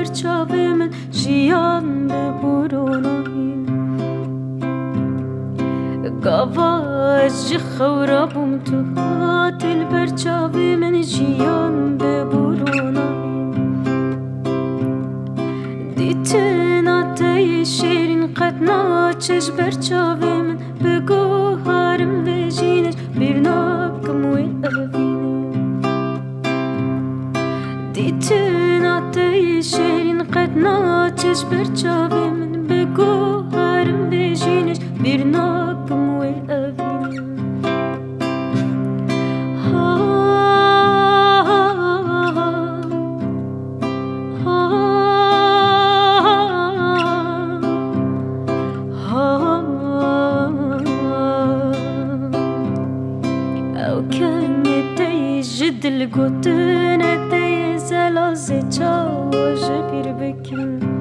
برچاوی من جیان ببرونایی گاواج جی خورابم تو دل برچاوی من جیان ببرونایی دیتن آتای شیرین قد ناچش برچاوی من بگو هارم بجینش بیرناکم و اوینه دیتن آتای شیرین قد ناچش برچاوی من بگو هارم بجینش بیرناکم و اوینه دل گوتن تی زلاز چاوش بیر بکن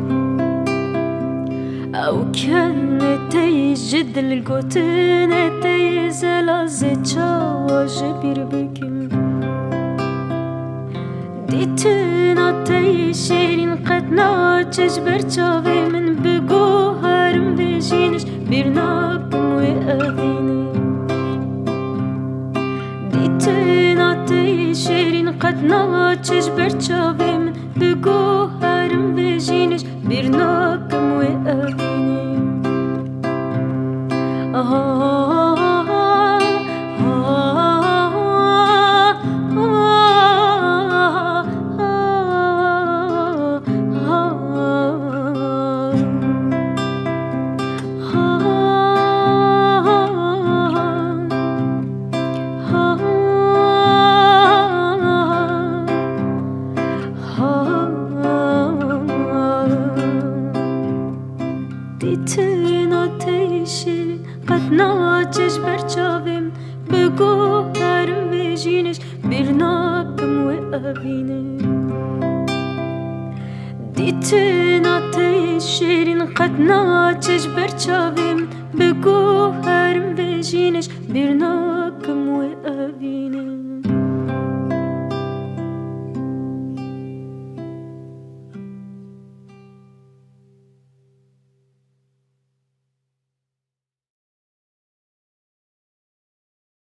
او کن تی جدل گوتن تی زلاز چاوش بیر بکن دیتن آتای شیرین قد ناچش برچاوی من بگو هرم بجینش بیر ناکم و اوینه دیتن آتای شیرین قد ناچش برچاوی من بگو هرم بجینش بیر ناکم و اوینه دیتن آتای شیرین قد ناچش برچاویم بگو هرم بجینش بیر ناکم و اوینه دیتن آتای شیرین قد ناچش برچاویم بگو هرم بجینش بیر ناکم و اوینه